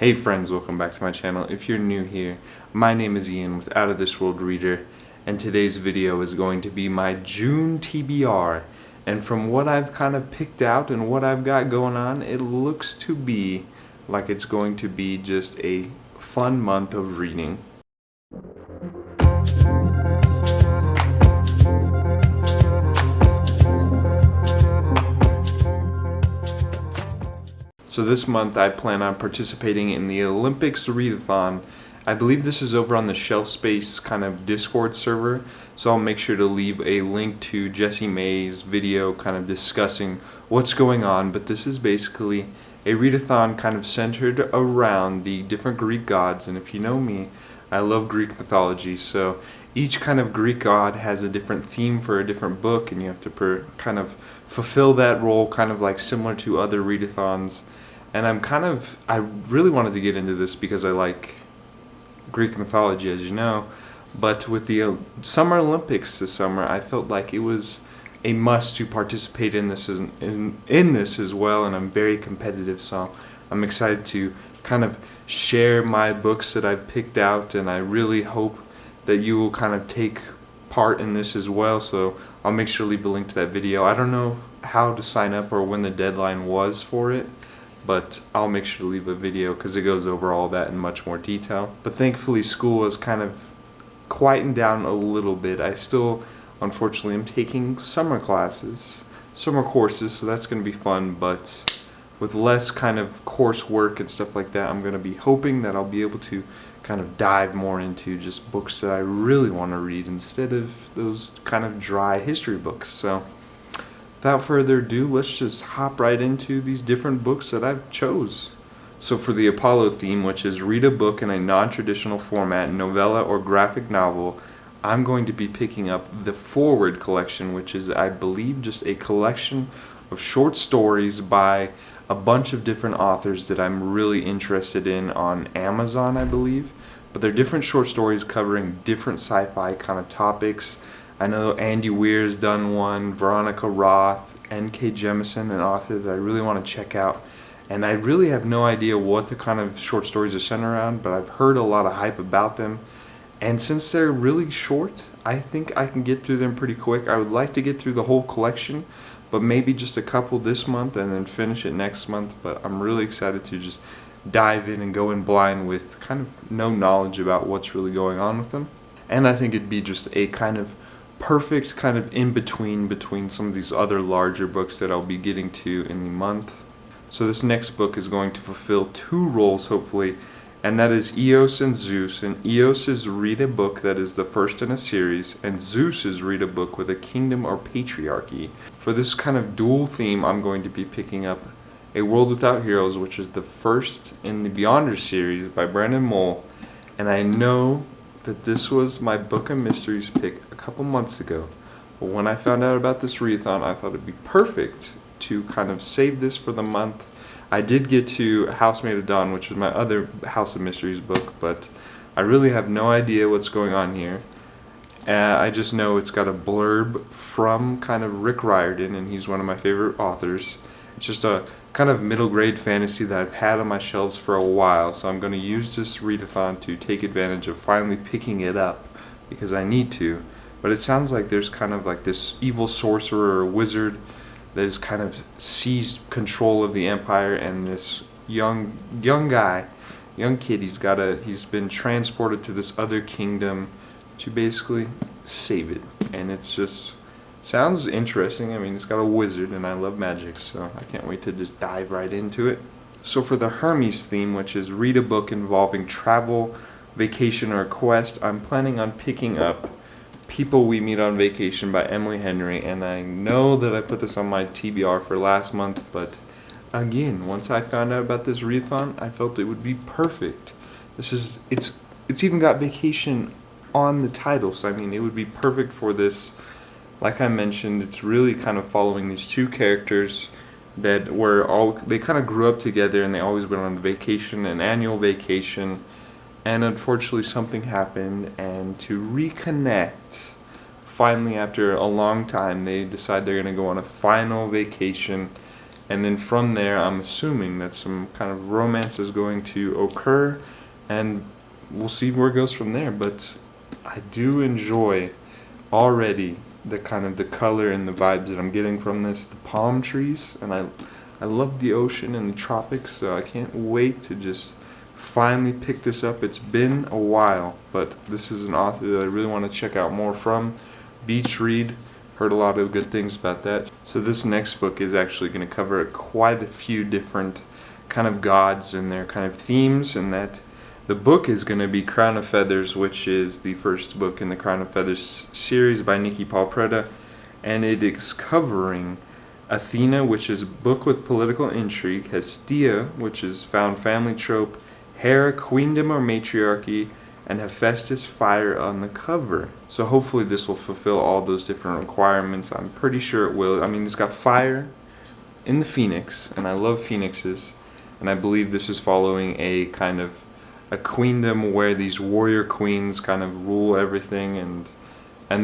Hey friends, welcome back to my channel. If you're new here, my name is Ian with Out of This World Reader, and today's video is going to be my June TBR. And from what I've kind of picked out and what I've got going on, it looks to be like it's going to be just a fun month of reading. So this month I plan on participating in the Olympics Readathon. I believe this is over on the Shelf Space kind of Discord server, so I'll make sure to leave a link to Jessie May's video kind of discussing what's going on. But this is basically a readathon kind of centered around the different Greek gods, and if you know me, I love Greek mythology, so each kind of Greek god has a different theme for a different book, and you have to kind of fulfill that role, kind of like similar to other readathons. And I really wanted to get into this because I like Greek mythology, as you know, but with the Summer Olympics this summer, I felt like it was a must to participate in this as well, and I'm very competitive, so I'm excited to kind of share my books that I've picked out, and I really hope that you will kind of take part in this as well, so I'll make sure to leave a link to that video. I don't know how to sign up or when the deadline was for it, but I'll make sure to leave a video because it goes over all that in much more detail. But thankfully school has kind of quietened down a little bit. I still, unfortunately, am taking summer courses, so that's going to be fun, but with less kind of coursework and stuff like that, I'm going to be hoping that I'll be able to kind of dive more into just books that I really want to read instead of those kind of dry history books. So without further ado, let's just hop right into these different books that I've chose. So for the Apollo theme, which is read a book in a non-traditional format, novella or graphic novel, I'm going to be picking up the Forward collection, which is, I believe, just a collection of short stories by a bunch of different authors that I'm really interested in on Amazon, I believe. But they're different short stories covering different sci-fi kind of topics. I know Andy Weir's done one, Veronica Roth, N.K. Jemisin, an author that I really want to check out. And I really have no idea what the kind of short stories are centered around, but I've heard a lot of hype about them. And since they're really short, I think I can get through them pretty quick. I would like to get through the whole collection, but maybe just a couple this month and then finish it next month. But I'm really excited to just dive in and go in blind with kind of no knowledge about what's really going on with them. And I think it'd be just a kind of perfect kind of between some of these other larger books that I'll be getting to in the month. So this next book is going to fulfill two roles, hopefully, and that is Eos and Zeus. And Eos is read a book that is the first in a series, and Zeus is read a book with a kingdom or patriarchy. For this kind of dual theme, I'm going to be picking up A World Without Heroes, which is the first in the Beyonders series by Brandon Mull, and I know that this was my Book of Mysteries pick a couple months ago, but when I found out about this readathon, I thought it'd be perfect to kind of save this for the month. I did get to Housemaid of Dawn, which was my other House of Mysteries book, but I really have no idea what's going on here. I just know it's got a blurb from kind of Rick Riordan, and he's one of my favorite authors. It's just a kind of middle grade fantasy that I've had on my shelves for a while, so I'm going to use this readathon to take advantage of finally picking it up because I need to. But it sounds like there's kind of like this evil sorcerer or wizard that has kind of seized control of the empire, and this young kid, he's been transported to this other kingdom to basically save it, and it's just sounds interesting. I mean, it's got a wizard, and I love magic, so I can't wait to just dive right into it. So for the Hermes theme, which is read a book involving travel, vacation, or quest, I'm planning on picking up People We Meet on Vacation by Emily Henry, and I know that I put this on my TBR for last month, but again, once I found out about this readathon, I felt it would be perfect. It's even got vacation on the title, so I mean, it would be perfect for this. Like I mentioned, it's really kind of following these two characters that they kind of grew up together, and they always went on vacation, an annual vacation, and unfortunately something happened, and to reconnect, finally after a long time, they decide they're going to go on a final vacation, And then from there, I'm assuming that some kind of romance is going to occur, and we'll see where it goes from there. But I do enjoy already the kind of the color and the vibes that I'm getting from this. The palm trees, and I love the ocean and the tropics, so I can't wait to just finally pick this up. It's been a while, but this is an author that I really want to check out more from. Beach read. Heard a lot of good things about that. So this next book is actually going to cover quite a few different kind of gods and their kind of themes, and that the book is going to be Crown of Feathers, which is the first book in the Crown of Feathers series by Nikki Paul Preda, and it is covering Athena, which is a book with political intrigue, Hestia, which is found family trope, Hera, queendom or matriarchy, and Hephaestus, fire on the cover. So hopefully this will fulfill all those different requirements. I'm pretty sure it will. I mean, it's got fire in the phoenix, and I love phoenixes, and I believe this is following a kind of a queendom where these warrior queens kind of rule everything, and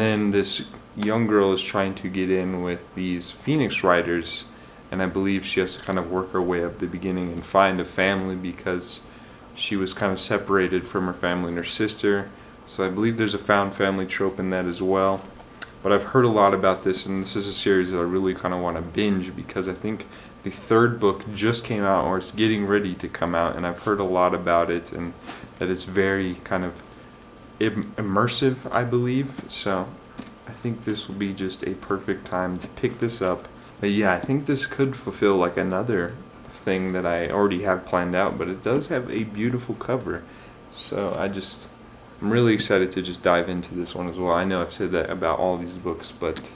then this young girl is trying to get in with these phoenix riders, and I believe she has to kind of work her way up the beginning and find a family because she was kind of separated from her family and her sister. So I believe there's a found family trope in that as well. But I've heard a lot about this, and this is a series that I really kind of want to binge because I think the third book just came out, or it's getting ready to come out, and I've heard a lot about it, and that it's very kind of immersive, I believe. So I think this will be just a perfect time to pick this up. But yeah, I think this could fulfill like another thing that I already have planned out, but it does have a beautiful cover. So I'm really excited to just dive into this one as well. I know I've said that about all these books, but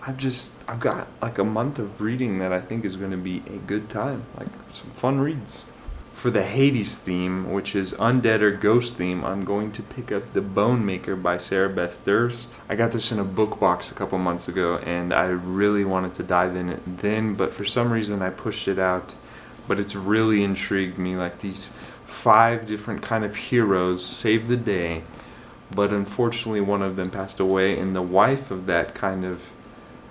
I've got like a month of reading that I think is going to be a good time, like some fun reads. For the Hades theme, which is undead or ghost theme, I'm going to pick up The Bone Maker by Sarah Beth Durst. I got this in a book box a couple months ago, and I really wanted to dive in it then, but for some reason I pushed it out. But it's really intrigued me, like these 5 different kind of heroes save the day, but unfortunately one of them passed away, and the wife of that kind of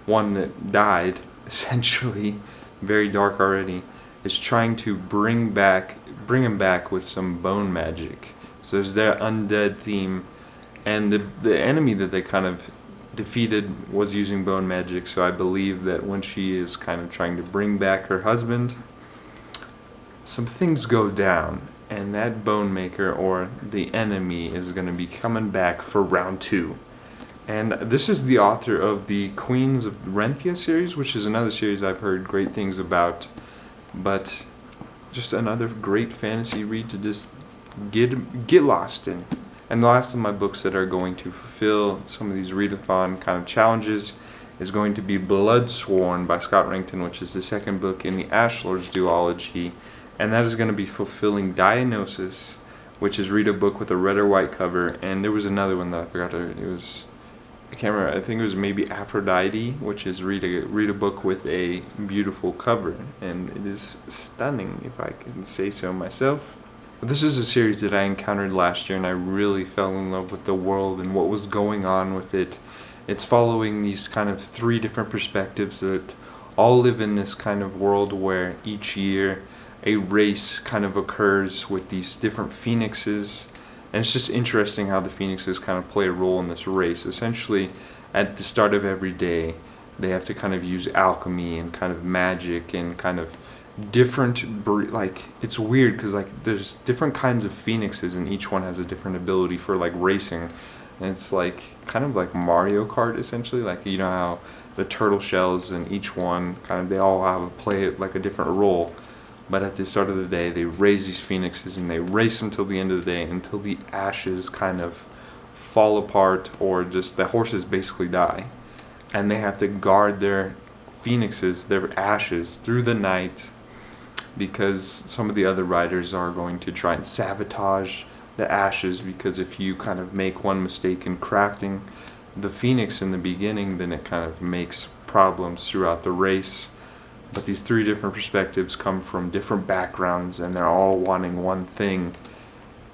one that died, essentially, very dark already, is trying to bring him back with some bone magic. So there's that undead theme, and the enemy that they kind of defeated was using bone magic, so I believe that when she is kind of trying to bring back her husband, some things go down, and that bone maker or the enemy is going to be coming back for round 2. And this is the author of the Queens of Renthia series, which is another series I've heard great things about, but just another great fantasy read to just get lost in. And the last of my books that are going to fulfill some of these readathon kind of challenges is going to be Bloodsworn by Scott Rankton, which is the second book in the Ashlor's duology. And that is going to be fulfilling Diagnosis, which is read a book with a red or white cover. And there was another one that I forgot I can't remember, I think it was maybe Aphrodite, which is read a book with a beautiful cover. And it is stunning, if I can say so myself. But this is a series that I encountered last year, and I really fell in love with the world and what was going on with it. It's following these kind of 3 different perspectives that all live in this kind of world where each year a race kind of occurs with these different phoenixes, and it's just interesting how the phoenixes kind of play a role in this race. Essentially, at the start of every day, they have to kind of use alchemy and kind of magic and kind of different, like, it's weird because like there's different kinds of phoenixes and each one has a different ability for like racing, and it's like kind of like Mario Kart essentially, like you know how the turtle shells and each one kind of they all have play like a different role. But at the start of the day, they raise these phoenixes and they race them till the end of the day until the ashes kind of fall apart, or just the horses basically die. And they have to guard their phoenixes, their ashes, through the night because some of the other riders are going to try and sabotage the ashes, because if you kind of make one mistake in crafting the phoenix in the beginning, then it kind of makes problems throughout the race. But these 3 different perspectives come from different backgrounds, and they're all wanting one thing.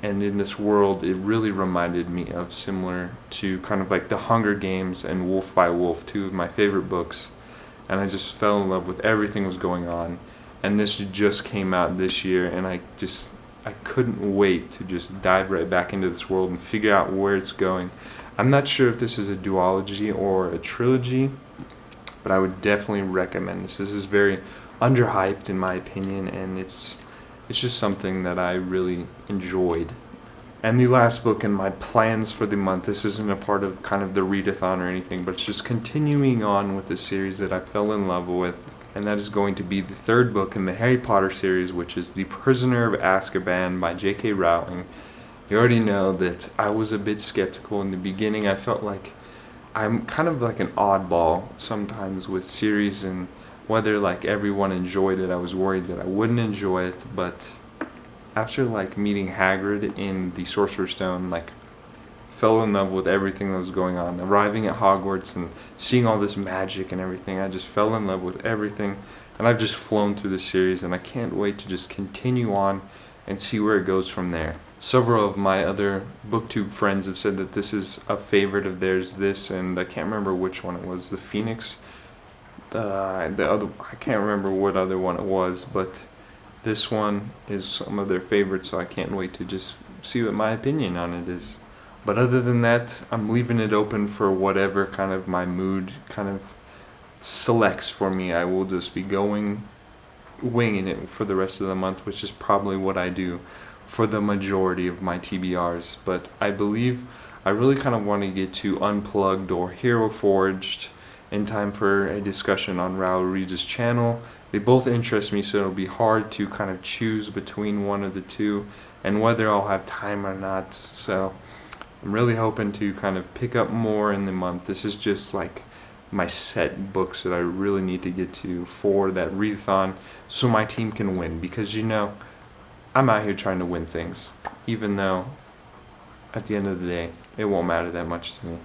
And in this world, it really reminded me of similar to kind of like The Hunger Games and Wolf by Wolf, 2 of my favorite books. and I just fell in love with everything that was going on. And this just came out this year, and I couldn't wait to just dive right back into this world and figure out where it's going. I'm not sure if this is a duology or a trilogy, but I would definitely recommend this. This is very underhyped in my opinion, and it's just something that I really enjoyed. And the last book in my plans for the month, this isn't a part of kind of the readathon or anything, but it's just continuing on with the series that I fell in love with, and that is going to be the third book in the Harry Potter series, which is The Prisoner of Azkaban by J.K. Rowling. You already know that I was a bit skeptical in the beginning. I felt like I'm kind of like an oddball sometimes with series, and whether like everyone enjoyed it, I was worried that I wouldn't enjoy it. But after like meeting Hagrid in the Sorcerer's Stone, like fell in love with everything that was going on. Arriving at Hogwarts and seeing all this magic and everything, I just fell in love with everything, and I've just flown through the series, and I can't wait to just continue on and see where it goes from there. Several of my other booktube friends have said that this is a favorite of theirs, this, and I can't remember which one it was, the Phoenix, the other, I can't remember what other one it was, but this one is some of their favorites, so I can't wait to just see what my opinion on it is. But other than that, I'm leaving it open for whatever kind of my mood kind of selects for me. I will just be winging it for the rest of the month, which is probably what I do for the majority of my TBRs. But I believe I really kind of want to get to Unplugged or Hero Forged in time for a discussion on Raul Reed's channel. They both interest me, so it'll be hard to kind of choose between one of the two and whether I'll have time or not. So I'm really hoping to kind of pick up more in the month. This is just like my set books that I really need to get to for that readathon so my team can win, because you know I'm out here trying to win things, even though at the end of the day it won't matter that much to me.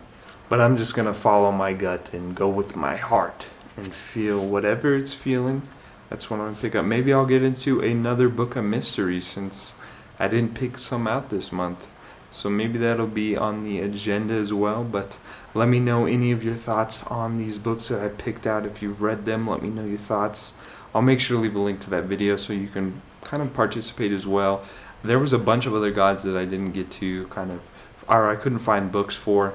But I'm just gonna follow my gut and go with my heart and feel whatever it's feeling. That's what I'm gonna pick up. Maybe I'll get into another book of mystery since I didn't pick some out this month. So maybe that'll be on the agenda as well. But let me know any of your thoughts on these books that I picked out. If you've read them, let me know your thoughts. I'll make sure to leave a link to that video so you can kind of participate as well. There was a bunch of other gods that I didn't get to or I couldn't find books for,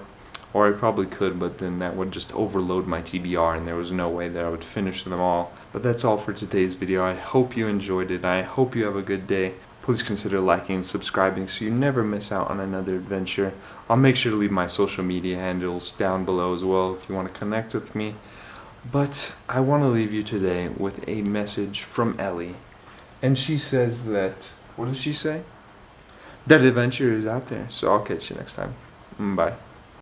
or I probably could, but then that would just overload my TBR and there was no way that I would finish them all. But that's all for today's video. I hope you enjoyed it. I hope you have a good day. Please consider liking and subscribing so you never miss out on another adventure. I'll make sure to leave my social media handles down below as well if you want to connect with me. But I want to leave you today with a message from Ellie. And she says that, what does she say? That adventure is out there. So I'll catch you next time. Bye.